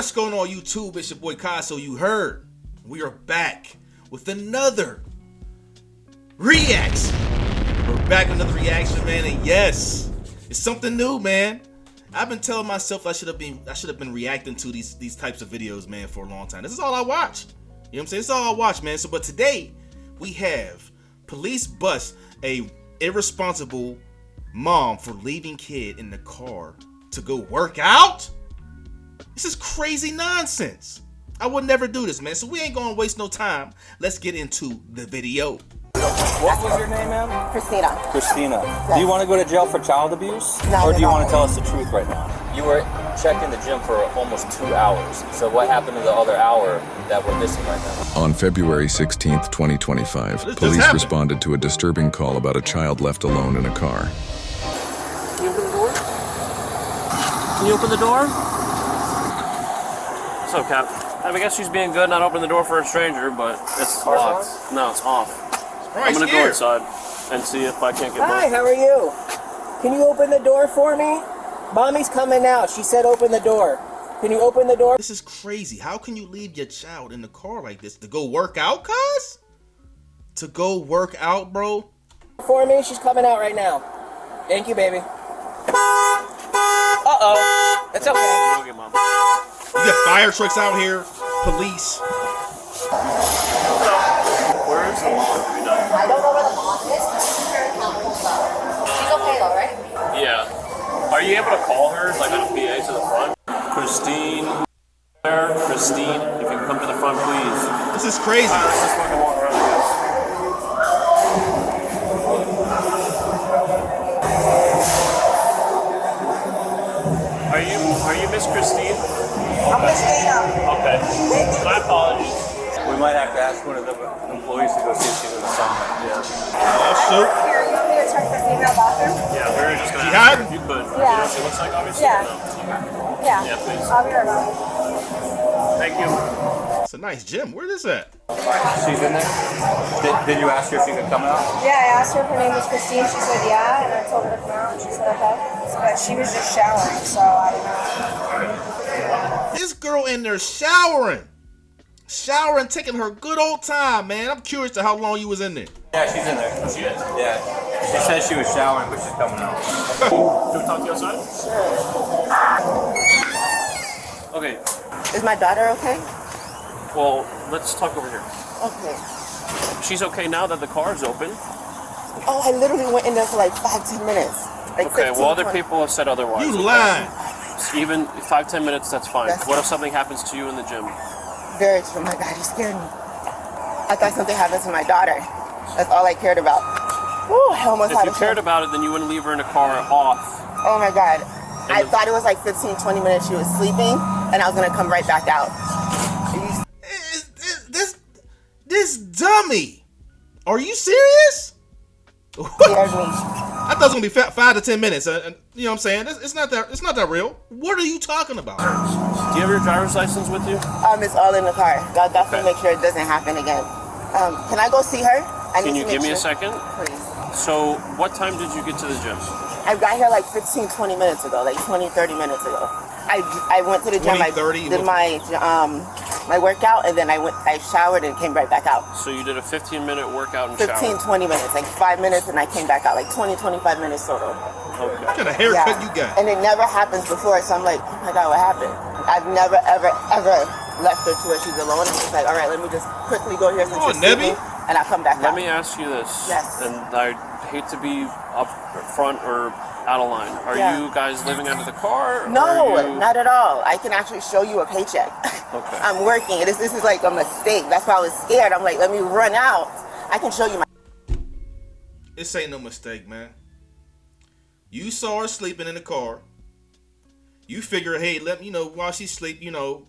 What's going on YouTube? It's your boy Kai, so you heard. We are back with another reaction. We're back with another reaction, man, and yes, it's something new, man. I've been telling myself I should have been reacting to these types of videos, man, for a long time. This is all I watch. You know what I'm saying? This is all I watch, man. But today we have police bust a irresponsible mom for leaving kid in the car to go work out. This is crazy nonsense. I would never do this, man. So we ain't gonna waste no time. Let's get into the video. What was your name, ma'am? Christina. Christina. Yes. Do you want to go to jail for child abuse? Not or do you at want all. to tell us the truth right now? You were checked in the gym for almost 2 hours. So what happened to the other hour that we're missing right now? On February 16th, 2025, police responded to a disturbing call about a child left alone in a car. Can you open the door? Can you open the door? What's up, Cap? I guess she's being good, not opening the door for a stranger, but it's locked. No, it's off. I'm gonna go inside and see if I can't get Hi, how are you? Can you open the door for me? Mommy's coming out. She said open the door. Can you open the door? This is crazy. How can you leave your child in the car like this to go work out, cuz? To go work out, bro? For me, she's coming out right now. Thank you, baby. Uh-oh. It's okay. Okay, Mom. You got fire trucks out here, police. Where is the mom? I don't know where the mom is, but she's very comfortable. She's okay though, right? Yeah. Are you able to call her, like on a PA to the front? Christine, if you can come to the front, please. This is crazy. Let's just fucking walk around, I guess. Are you Miss Christine? I'm Christina. Okay. My apologies. We might have to ask one of the employees to go see if she's in the sunlight. Oh, Here, you want me to check the female bathroom? Yeah, we were just gonna She ask her hiding? if you could. Yeah. You know what she looks like, obviously? Yeah. No. Yeah. Yeah, please. I'll be right back. Thank you. it's a nice gym. Where is this at? She's in there? Did you ask her if she could come out? Yeah, I asked her if her name was Christine. She said yeah, and I told her to come out, and she said okay. But she was just showering, so I don't know. This girl in there showering, taking her good old time, man. I'm curious to how long you was in there. Yeah, she's in there. She is? Yeah. She said she was showering, but she's coming out. Can we talk to you outside? Okay. Is my daughter okay? Well, let's talk over here. Okay. She's okay now that the car is open. Oh, I literally went in there for like 5-10 minutes. Like Okay, 15, well, other 20. people have said otherwise. You okay? lying. Even 5-10 minutes, that's fine. That's What if something happens to you in the gym? Very true. Oh my God, you scared me. I thought something happened to my daughter. That's all I cared about. Woo, I almost If had you a cared shock. about it, then you wouldn't leave her in a car off. Oh my God. I the- thought it was like 15-20 minutes she was sleeping, and I was gonna come right back out. This dummy. Are you serious? Scared me. I thought it was gonna be 5 to 10 minutes. And you know what I'm saying? It's not that real. What are you talking about? Do you have your driver's license with you? It's all in the car. I'll definitely Okay. make sure it doesn't happen again. Can I go see her? I Can need you to give make me a sure. second? Please. So, what time did you get to the gym? I got here like 15-20 minutes ago, like 20-30 minutes ago. I went to the gym. 20, I 30, did my workout, and then I showered and came right back out. So you did a 15-minute workout and 15-20 minutes, like 5 minutes, and I came back out, like 20-25 minutes total. shower. Okay. What kind of haircut you got? And it never happens before, so I'm like, oh my God, what happened? I've never, ever, ever left her to where she's alone. I'm just like, all right, let me just quickly go here since Come on, she's sleeping, Nebby. and I'll come back Let out. me ask you this. Yes. And I hate to be up front or out of line. Are Yeah. you guys living under the car? or No, are you... not at all. I can actually show you a paycheck. Okay. I'm working. This is like a mistake. That's why I was scared. I'm like, let me run out. I can show you my... This ain't no mistake, man. You saw her sleeping in the car. You figure, hey, while she's asleep, I'm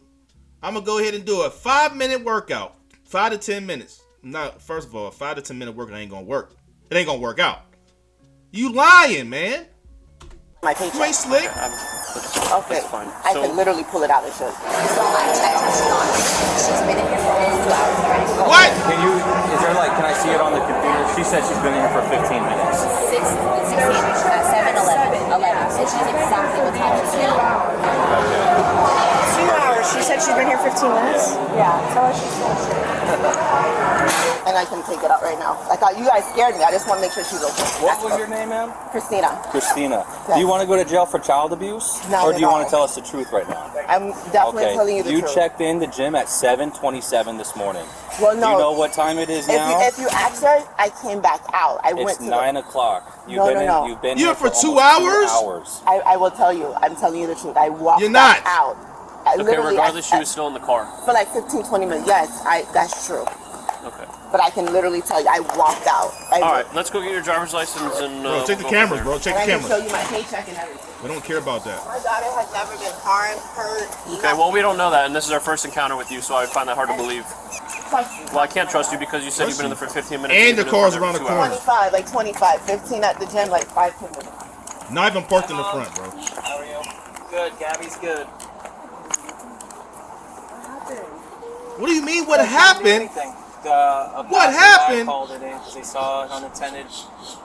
gonna go ahead and do a 5-minute workout. 5 to 10 minutes. Now, first of all, a 5 to 10 minute workout ain't gonna work. It ain't gonna work out. You lying, man. My paycheck. You ain't slick. Okay. That's fine. I So- can literally pull it out and show you. So I checked her. She's on. She's been in here for almost 2 hours already. What? Can I see it on the computer? She said she's been in here for 15 minutes. 7, 11. And she's exactly what time she's been. 2 hours. She said She's been here 15 minutes? Yeah, tell her she's finished. And I can take it out right now. I thought you guys scared me. I just want to make sure she's okay. What was your name, ma'am? Christina. Christina. Yes. Do you want to go to jail for child abuse? Not or at do you want all. to tell us the truth right now? I'm definitely Okay. telling you the truth. You checked in the gym at 7:27 this morning. Well, no. Do you know what time it is now? If you ask her, I came back out. I went It's to 9 o'clock. No. You've been You're here for 2 almost hours? 2 hours. I will tell you. I'm telling you the truth. I walked You're not. back out. Okay, regardless, she was still in the car. For like 15, 20 minutes. Yes, that's true. Okay. But I can literally tell you, I walked out. All right, let's go get your driver's license and. Bro, check the we'll go cameras, from bro. there. Check And the I can show cameras. you my paycheck and everything. We don't care about that. My daughter has never been harmed, hurt. Okay, well, we don't know that, and this is our first encounter with you, so I find that hard to believe. Well, I can't trust you because you said you've been in there for 15 minutes. And you've the been in car's there around for the 2 corner. hours. 25, 15 at the gym, like 5 minutes. Not even parked in the front, bro. How are you? Good. Gabby's good. What do you mean? What happened? What What happened? Called it in because they saw an unattended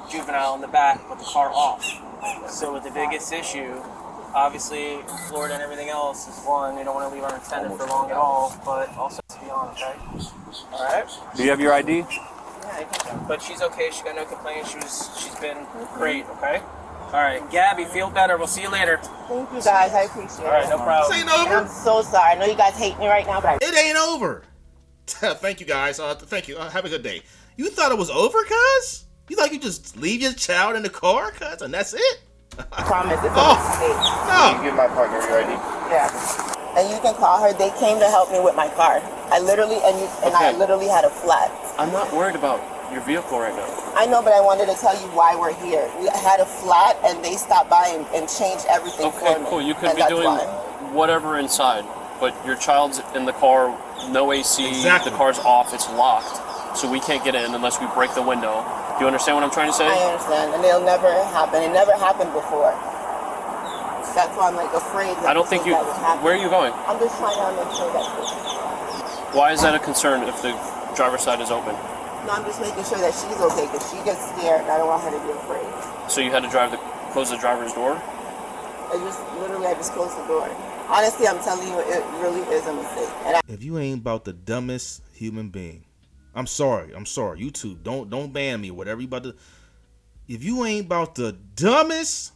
juvenile in the back with the car off. So with the biggest issue, obviously Florida and everything else is one. They don't want to leave unattended for long at all, but also to be on, okay? All right. Do you have your ID? Yeah, But she's okay. She got no complaints. She's been great. Okay. All right, Gabby, feel better. We'll see you later. thank you guys. I appreciate it. All right, no problem. This ain't And I'm over. so sorry. I know you guys hate me right now, but It ain't over. Thank you, guys. Thank you. Have a good day. You thought it was over, cuz? You thought you just leave your child in the car, cuz, and that's it? I promise it's a Oh. mistake. No. Give my partner your ID. Yeah. And you can call her. They came to help me with my car. I literally I literally had a flat. I'm not worried about your vehicle right now. I know, but I wanted to tell you why we're here. We had a flat, and they stopped by and changed everything Okay, for me. cool. You could And be that's doing why. whatever inside, but your child's in the car, no AC, Exactly. the car's off, it's locked, so we can't get in unless we break the window. Do you understand what I'm trying to say? I understand, and it'll never happen. It never happened before. That's why I'm like afraid. That I don't think you. that would happen. Where are you going? I'm just trying to make sure that. Why is that a concern if the driver's side is open? No, I'm just making sure that she's okay because she gets scared, and I don't want her to be afraid. So you had to close the driver's door? I just closed the door. Honestly, I'm telling you, it really is a mistake. And If you ain't about the dumbest human being, I'm sorry. YouTube, don't ban me. Whatever you about to. If you ain't about the dumbest,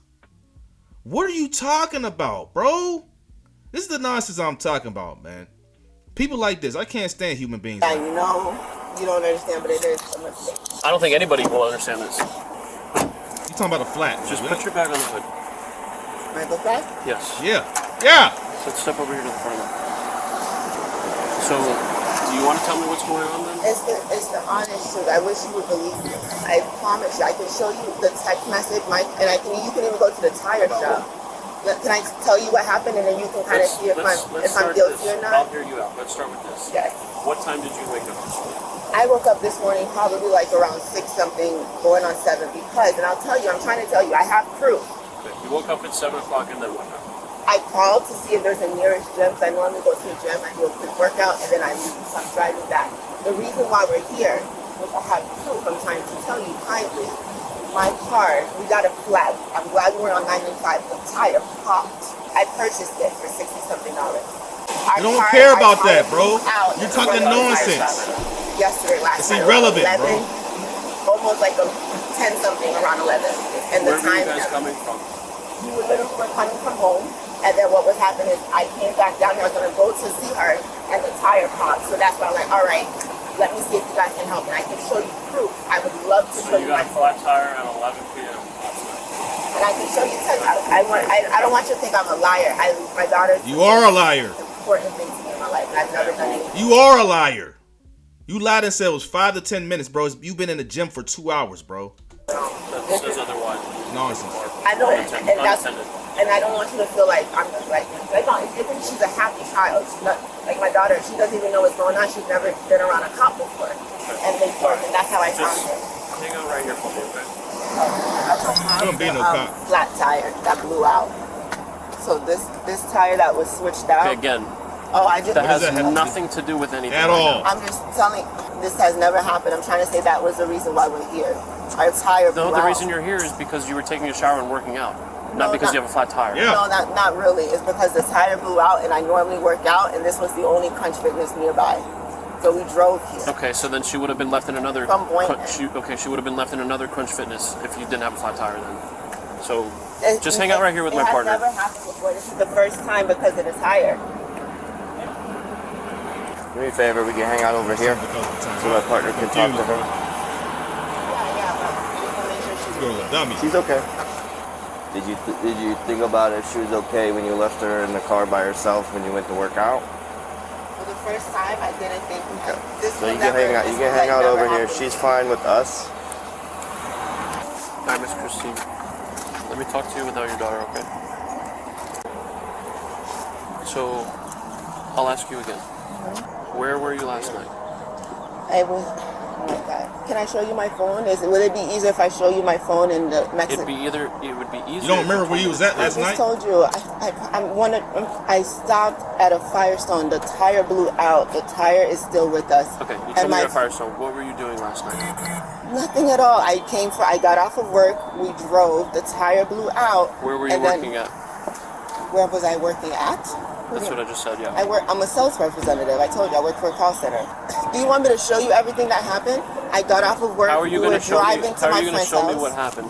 what are you talking about, bro? This is the nonsense I'm talking about, man. People like this, I can't stand human beings. I Like that. know you don't understand, but it is a mistake. I don't think anybody will understand this. You talking about a flat? Just put your bag on the hood. My book bag? Yes. Yeah. Let's step over here to the front of it. So, do you want to tell me what's going on then? It's the honest truth. I wish you would believe me. I promise you. I can show you the text message, you can even go to the tire shop. Can I tell you what happened, and then you can kind of see if I'm guilty or I'll not? hear you out. Let's start with this. Yes. What time did you wake up? I woke up this morning probably like around 6 something, going on 7 because, and I'll tell you, I'm trying to tell you, I have proof. Okay. You woke up at 7 o'clock and then what happened? I called to see if there's a nearest gym, because I normally go to the gym, I do a quick workout, and then I leave, so I'm driving back. The reason why we're here, which I have proof I'm trying to tell you kindly, my car, we got a flat. I'm glad we were on 95, the tire popped. I purchased it for $60-something. You don't care about that, bro. You're talking nonsense. Yesterday, last It's night, irrelevant, 11, bro. almost like a 10 something, around 11. And Where the were you time guys coming from? we were literally coming from home, and then what was happening is I came back down here. I was gonna go to see her, and the tire popped. So that's why I'm like, all right, let me see if you guys can help me. I can show you proof. I would love to show So you you my got a flat tire at 11 p.m. and I can show you. I don't want you to think I'm a liar. My daughter's You are a liar. important thing to me in my life, and I've never done anything. You are a liar. You lied and said it was 5 to 10 minutes, bro. You've been in the gym for 2 hours, bro. That says otherwise. Nonsense. I know, and Unattended. and I don't want you to feel like I'm just like she's a happy child. She's not, like my daughter, she doesn't even know what's going on. She's never been around a cop before, and they told me that's how I found Just her. hang out right here for me, okay? You don't be no cop. Flat tire that blew out. So this tire that was switched out. Okay, again, Oh, I just. that has that have to do- nothing to do with anything. At right all. now. I'm just telling. This has never happened. I'm trying to say that was the reason why we're here. Our tire blew No, the out. reason you're here is because you were taking a shower and working out. Not because you have a flat tire. Yeah. No, not really. It's because the tire blew out, and I normally work out, and this was the only Crunch Fitness nearby. So we drove here. Okay, so then she would have been left in another. From Boynton. She would have been left in another Crunch Fitness if you didn't have a flat tire then. So just It- hang out right here with my partner. It has never happened before. This is the first time because of the tire. Do me a favor, we can hang out over here so my partner can talk to her. Yeah, but just to make sure she's Girl, a dummy. She's okay. Did you think about if she was okay when you left her in the car by herself when you went to work out? For the first time, I didn't think. Okay. This So will you can hang out. this You can will, hang like, out never over here. happen. She's fine with us. Hi, Miss Christine. Let me talk to you without your daughter, okay? So, I'll ask you again. Where were you last night? I was. Oh my God! Can I show you my phone? Would it be easier if I show you my phone in the Mexican? It would be easier. You don't remember where you was at last I night? just told you. I stopped at a Firestone. The tire blew out. The tire is still with us. Okay, you And told me my- you're at Firestone. What were you doing last night? Nothing at all. I got off of work. We drove. The tire blew out. Where were you and then- working at? Where was I working at? That's what I just said, yeah. I'm a sales representative. I told you I work for a call center. Do you want me to show you everything that happened? I got off of work. How are you we going were to show me? driving to How are my you going to friend's show me house. what happened?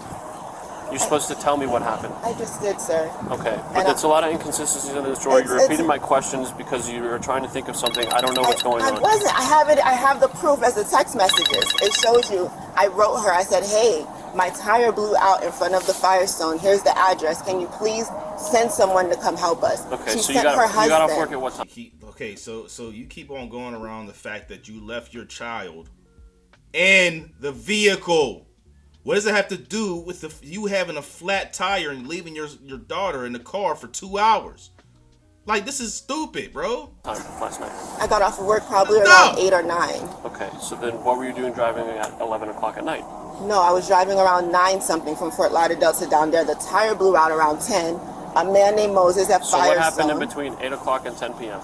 You're supposed to tell me what happened. I just did, sir. Okay, but And there's a lot of inconsistencies in the story. You're It's- repeating my questions because you are trying to think of something. I don't know what's going I on. wasn't. I have it. I have the proof as the text messages. It shows you. I wrote her. I said, "Hey, my tire blew out in front of the Firestone. Here's the address. Can you please send someone to come help us?" Okay, She so you sent her got off husband. work at what time? Okay, so you keep on going around the fact that you left your child in the vehicle. What does it have to do with you having a flat tire and leaving your daughter in the car for 2 hours? Like, this is stupid, bro. Time last night. I got off of work probably around 8 or 9. Okay, so then what were you doing driving at 11 o'clock at night? No, I was driving around 9 something from Fort Lauderdale to down there. The tire blew out around 10. A man named Moses at So Firestone. what happened in between 8 o'clock and 10 p.m.?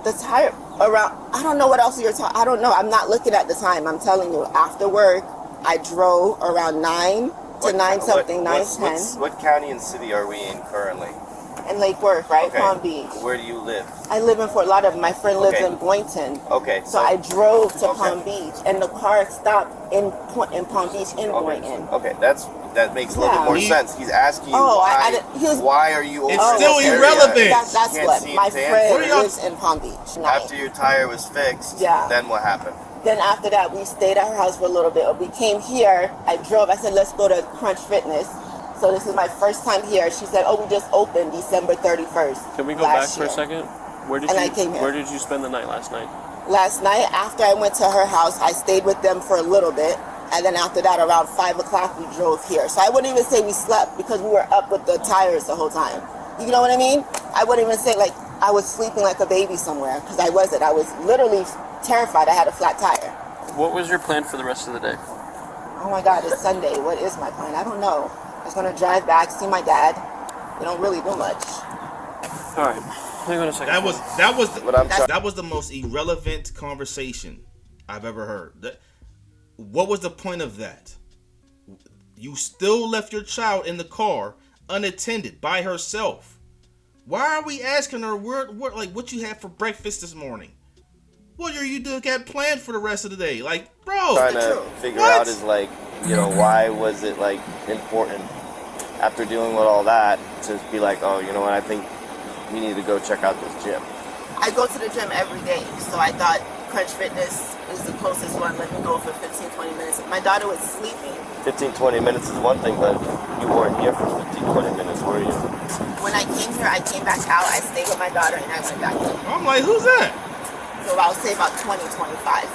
The tire around. I don't know what else you're talking. I don't know. I'm not looking at the time. I'm telling you. After work, I drove around 9 to 9 something, 9:10. What county and city are we in currently? In Lake Worth, right? Okay. Palm Beach. Where do you live? I live in Fort Lauderdale. My friend lives Okay. in Boynton. Okay. So I drove to Okay. Palm Beach, and the car stopped in Palm Beach in Boynton. Okay, that makes a little bit more sense. He's asking you Oh, why. I didn't- he was- why are you? It's over still this area? irrelevant. That's Can't what see my his friend answer. What are y'all- lives in Palm Beach. Night. After your tire was fixed, Yeah. then what happened? Then after that, we stayed at her house for a little bit. We came here. I drove. I said, let's go to Crunch Fitness. So this is my first time here. She said, oh, we just opened December 31st. Can we go back last for a year. second? Where did And you I came here. Where did you spend the night last night? Last night, after I went to her house, I stayed with them for a little bit. And then after that, around 5 o'clock, we drove here. So I wouldn't even say we slept because we were up with the tires the whole time. You know what I mean? I wouldn't even say like I was sleeping like a baby somewhere because I wasn't. I was literally terrified I had a flat tire. What was your plan for the rest of the day? Oh my God, it's Sunday. What is my plan? I don't know. I was going to drive back, see my dad. We don't really do much. All right, hang on a second. That was the most irrelevant conversation I've ever heard. What was the point of that? You still left your child in the car unattended by herself. Why are we asking her what you had for breakfast this morning? What are you got planned for the rest of the day? Like, bro, Trying to figure out is like, why was it like important after dealing with all that to be like, oh, you know what, I think we need to go check out this gym. I go to the gym every day, so I thought Crunch Fitness is the closest one. Let me go for 15, 20 minutes. My daughter was sleeping. 15, 20 minutes is one thing, but you weren't here for 15, 20 minutes, were you? When I came here, I came back out. I stayed with my daughter, and I went back in. I'm like, who's that? So I would say about 20, 25,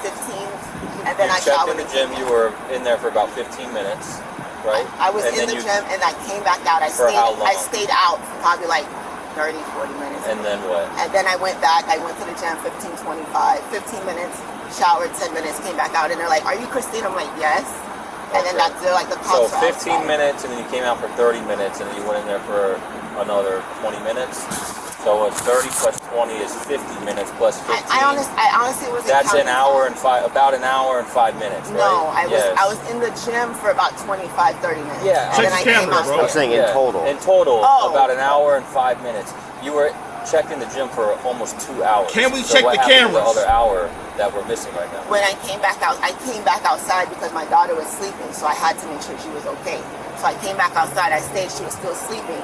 15, and then I checked showered. in the gym. You were in there for about 15 minutes, right? I was And in then the gym, and I came back out. For how long? I stayed out for probably like 30, 40 minutes. And then what? And then I went back. I went to the gym 15, 25, 15 minutes, showered 10 minutes, came back out, and they're like, "Are you Christine?" I'm like, "Yes." And then that's like the So cops. 15 minutes, and then you came out for 30 minutes, and then you went in there for another 20 minutes. So it's 30 plus 20 is 50 minutes plus 15. I honestly wasn't That's counting about an hour and 5 minutes, right? No, I Yes. was in the gym for about 25, 30 minutes. Yeah. And Check then the I came camera, out bro. here. I'm saying in total. In total, Oh. about an hour and 5 minutes. You were checked in the gym for almost 2 hours. Can we So check what the happened to cameras? The other hour that we're missing right now. When I came back outside because my daughter was sleeping, so I had to make sure she was okay. So I came back outside, I stayed, she was still sleeping,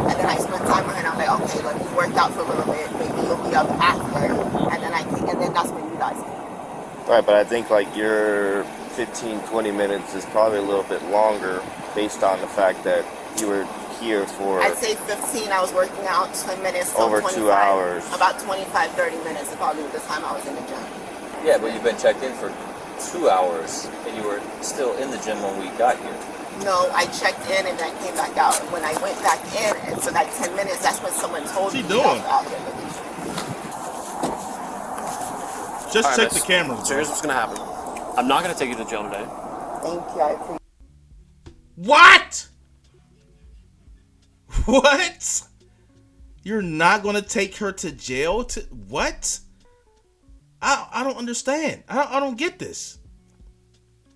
and then I spent time with her, and I'm like, okay, let me work out for a little bit, maybe you'll be up after, and then that's when you guys came. Right, but I think like your 15, 20 minutes is probably a little bit longer based on the fact that you were here for I'd say 15, I was working out, 10 minutes, so over 25, 2 hours. About 25, 30 minutes is probably the time I was in the gym. Yeah, but you've been checked in for 2 hours, and you were still in the gym when we got here. No, I checked in and then I came back out. And when I went back in, and for that 10 minutes, that's when someone told me What's he doing? out here. Just All right, check miss. the cameras. So here's what's gonna happen. I'm not gonna take you to jail today. Thank you, I appreciate What? What? You're not gonna take her to jail? To what? I don't understand. I don't get this.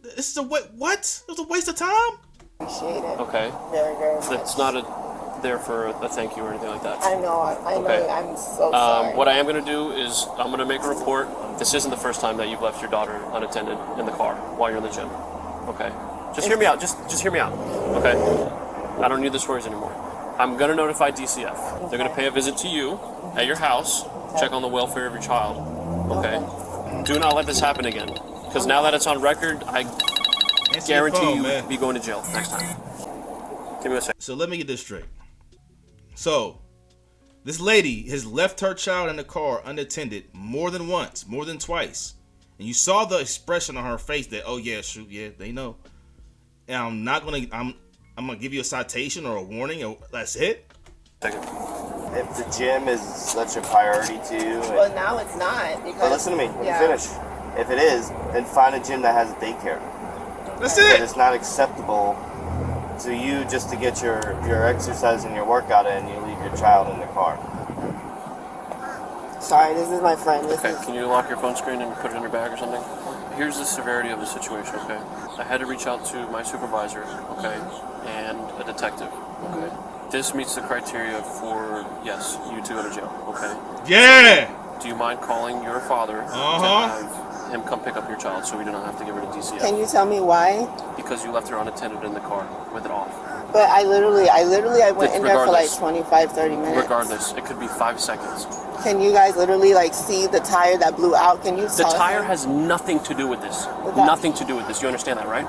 This is a what? It was a waste of time. it. Okay. Very, very much. It's not there for a thank you or anything like that. I know, Okay. I'm so sorry. What I am going to do is I'm going to make a report. This isn't the first time that you've left your daughter unattended in the car while you're in the gym. Okay. Just hear me out. Just hear me out. Okay. I don't need the stories anymore. I'm going to notify DCF. They're going to pay a visit to you at your house, check on the welfare of your child. Okay. Do not let this happen again. Because now that it's on record, I Answer your guarantee phone, you man. will be going to jail next time. Give me a second. So let me get this straight. So, this lady has left her child in the car unattended more than once, more than twice. And you saw the expression on her face that, oh yeah, shoot, yeah, they know. And I'm gonna give you a citation or a warning, or that's it. Second. if the gym is such a priority to you. Well, now it's not. Because, But listen to me, let yeah. me finish. If it is, then find a gym that has a daycare. That's But it. it's not acceptable to you just to get your exercise and your workout in, you leave your child in the car. Sorry, this is my friend. Okay, can you lock your phone screen and put it in your bag or something? Here's the severity of the situation, okay? I had to reach out to my supervisor, okay, and a detective, okay? This meets the criteria for, yes, you to go to jail, okay? Yeah. Do you mind calling your father to have him come pick up your child so we do not have to give her to DCF? Can you tell me why? Because you left her unattended in the car with it off. But I went in there for like Regardless. 25, 30 minutes. Regardless, it could be 5 seconds. Can you guys literally like see the tire that blew out? Can you The tell tire him? has nothing to do with this. But that- Nothing to do with this. You understand that, right?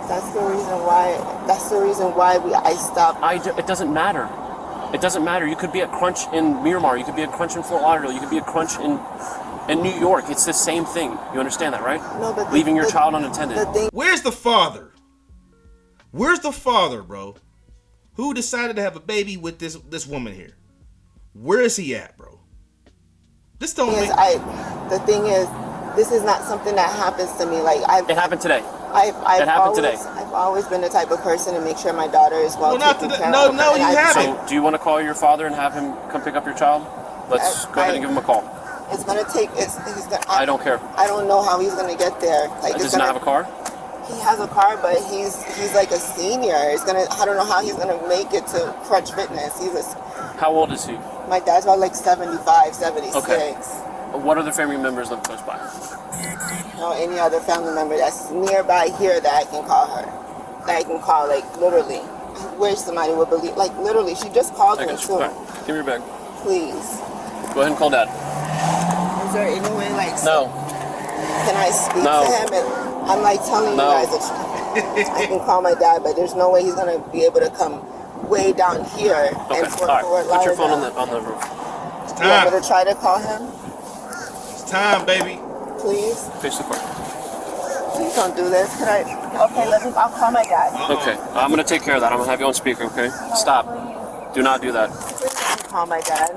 That's the reason why. That's the reason why I stopped. It doesn't matter. It doesn't matter. You could be at Crunch in Miramar. You could be at Crunch in Fort Lauderdale. You could be at Crunch in New York. It's the same thing. You understand that, right? No, but leaving your child unattended. The thing. Where's the father? Where's the father, bro? Who decided to have a baby with this woman here? Where is he at, bro? This don't make... The thing is, this is not something that happens to me. Like It happened today. It happened today. I've always been the type of person to make sure my daughter is well taken care No, of. you And I- haven't. So, do you want to call your father and have him come pick up your child? Let's go ahead and give him a call. It's gonna take. I don't care. I don't know how he's gonna get there. Like, Does he not have a car? He has a car, but he's like a senior. I don't know how he's gonna make it to Crutch Fitness. How old is he? My dad's about like 75, 76. Okay. What other family members live close by? No, any other family member that's nearby here that I can call her. That I can call, like, literally. Where somebody would believe. Like, literally, she just called me too. Right. Give me your bag. Please. Go ahead and call Dad. Is there any way, like, No. can I speak No. to him? And I'm like telling No. you guys that I can call my dad, but there's no way he's gonna be able to come way down here. Okay. And All right. Put your phone on the roof. It's You want me time. to try to call him? It's time, baby. Please? Face the car. Please don't do this. Can I? Okay, I'll call my dad. Okay. I'm gonna take care of that. I'm gonna have you on speaker. Okay. Stop. Do not do that. Please let me call my dad.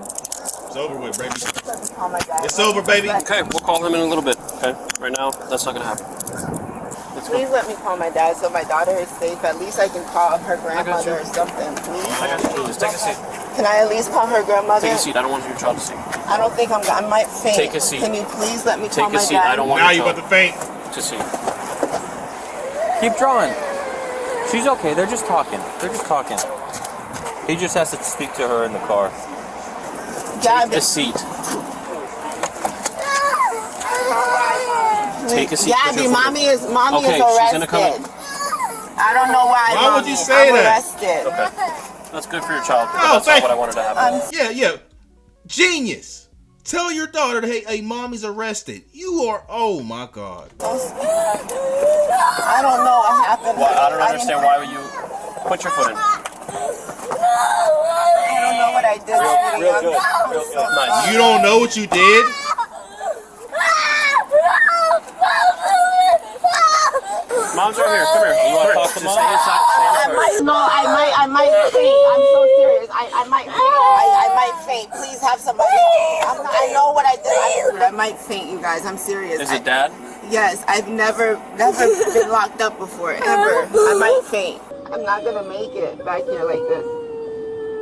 It's over with, baby. Let me call my dad. It's over, baby. Okay. We'll call him in a little bit. Okay. Right now, that's not gonna happen. Let's go. Please let me call my dad so my daughter is safe. At least I can call her grandmother or something. Please. Just take a seat. Can I at least call her grandmother? Take a seat. I don't want your child to see. I don't think I might faint. Take a seat. Can you please let me call Take a my seat. dad? I don't want Now your you child about to faint. to see. Keep drawing. She's okay. They're just talking. He just has to speak to her in the car. Gabby, Take a seat. Take a seat. Gabby, mommy is arrested. She's gonna come in. I don't know why. Why would you say I'm that? Arrested. Okay. That's good for your child. But Oh, that's thank not what I wanted to happen. Yeah. Genius. Tell your daughter, hey, mommy's arrested. You are, oh my God. I don't know what happened. Well, I don't understand why you put your foot in. I don't know what I did. Real good. Nice. You don't know what you did? Mom's right here. Come here. You want to talk to mom? Stay inside. I might faint. I'm so serious. I might faint. I might faint. Please have somebody. I know what I did. I might faint, you guys. I'm serious. Is it Dad? Yes, I've never been locked up before, ever. I might faint. I'm not gonna make it back here like this.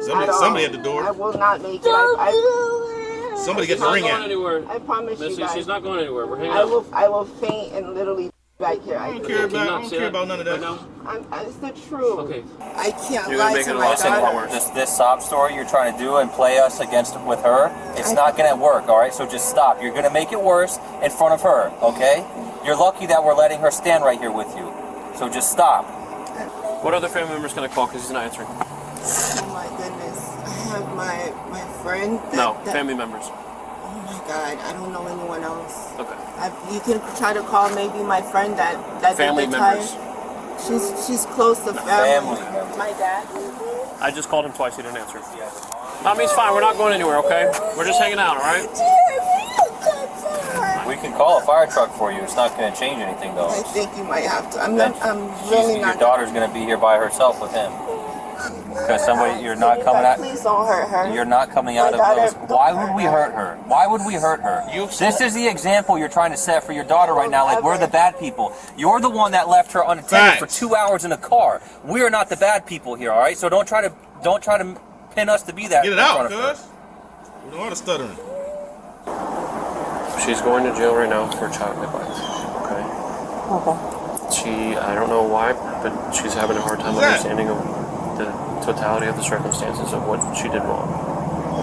Somebody at the I door. will not make it. Somebody get the ring out. I promise you Missy, guys. she's not going anywhere. We're hanging I out. will faint and literally back here. I don't care about none of that. It's the truth. Okay. I can't You're lie gonna make to it a my lot daughter. worse. This sob story you're trying to do and play us against with her, it's not gonna work, all right? So just stop. You're gonna make it worse in front of her, okay? You're lucky that we're letting her stand right here with you. So just stop. What other family member's gonna call because he's not answering? Oh my goodness. I have my friend. Family members. Oh my God. I don't know anyone else. Okay. You can try to call maybe my friend that Family did the time. members. She's close to family. Family. My dad. I just called him twice. He didn't answer. Mommy's fine. We're not going anywhere. Okay. We're just hanging out. All right. We can call a fire truck for you. It's not gonna change anything though. I think you might have to. I'm really Your not. daughter's gonna be here by herself with him. Because you're not coming out. Please don't hurt her. You're not coming out of those. Why would we hurt her? Why would we hurt her? This is the example you're trying to set for your daughter right now. Like we're the bad people. You're the one that left her unattended for 2 hours in a car. We're not the bad people here, all right? So don't try to pin us to be that. Get it out, cuz. We don't want to stuttering. She's going to jail right now for child neglect. Okay. I don't know why, but she's having a hard time understanding of the totality of the circumstances of what she did wrong.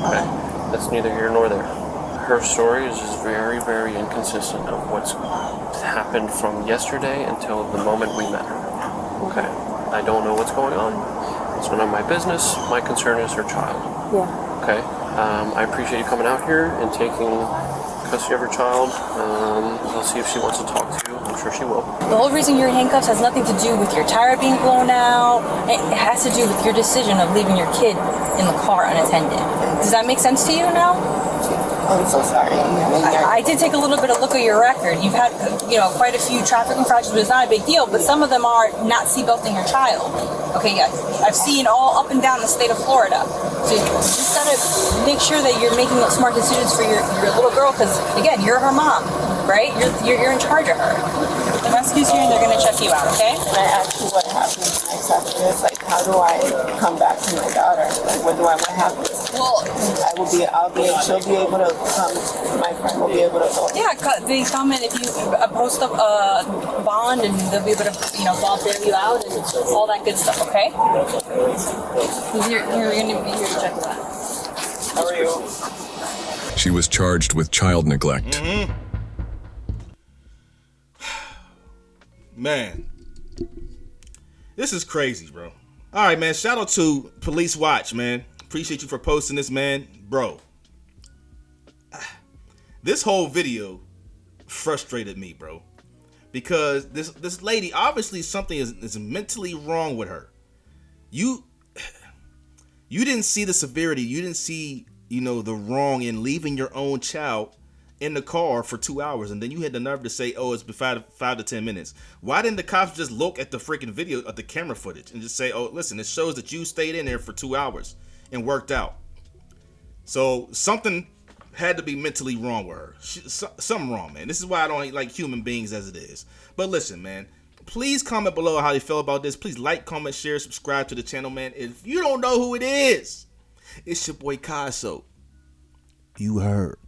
Okay. That's neither here nor there. Her story is just very, very inconsistent of what's happened from yesterday until the moment we met her. Okay. I don't know what's going on. It's none of my business. My concern is her child. Yeah. Okay. I appreciate you coming out here and taking custody of her child. I'll see if she wants to talk to you. I'm sure she will. The whole reason you're in handcuffs has nothing to do with your tire being blown out. It has to do with your decision of leaving your kid in the car unattended. Does that make sense to you now? I'm so sorry. I did take a little bit of look at your record. You've had, quite a few traffic infractions, but it's not a big deal. But some of them are not seatbelting your child. Okay, yeah, I've seen all up and down the state of Florida. So you just gotta make sure that you're making smart decisions for your little girl, because again, you're her mom, right? You're in charge of her. The rescue's here, and they're gonna check you out. Okay? Can I ask you what happens next after this? Like, how do I come back to my daughter? Like, what happens? Well, she'll be able to come. My friend will be able to go. yeah, they come in if you post a bond, and they'll be able to, bond bail you out and all that good stuff. Okay? You're gonna be here to check it out. How are you? She was charged with child neglect. Man, this is crazy, bro. All right, man. Shout out to Police Watch, man. Appreciate you for posting this, man. Bro, this whole video frustrated me, bro, because this lady, obviously something is mentally wrong with her. You didn't see the severity. You didn't see, the wrong in leaving your own child in the car for 2 hours, and then you had the nerve to say, oh, it's been 5 to 10 minutes. Why didn't the cops just look at the freaking video of the camera footage and just say, oh, listen, it shows that you stayed in there for 2 hours and worked out? So something had to be mentally wrong with her. Something wrong, man. This is why I don't like human beings as it is. But listen, man, please comment below how you feel about this. Please like, comment, share, subscribe to the channel, man. If you don't know who it is, It's your boy Caso. You heard.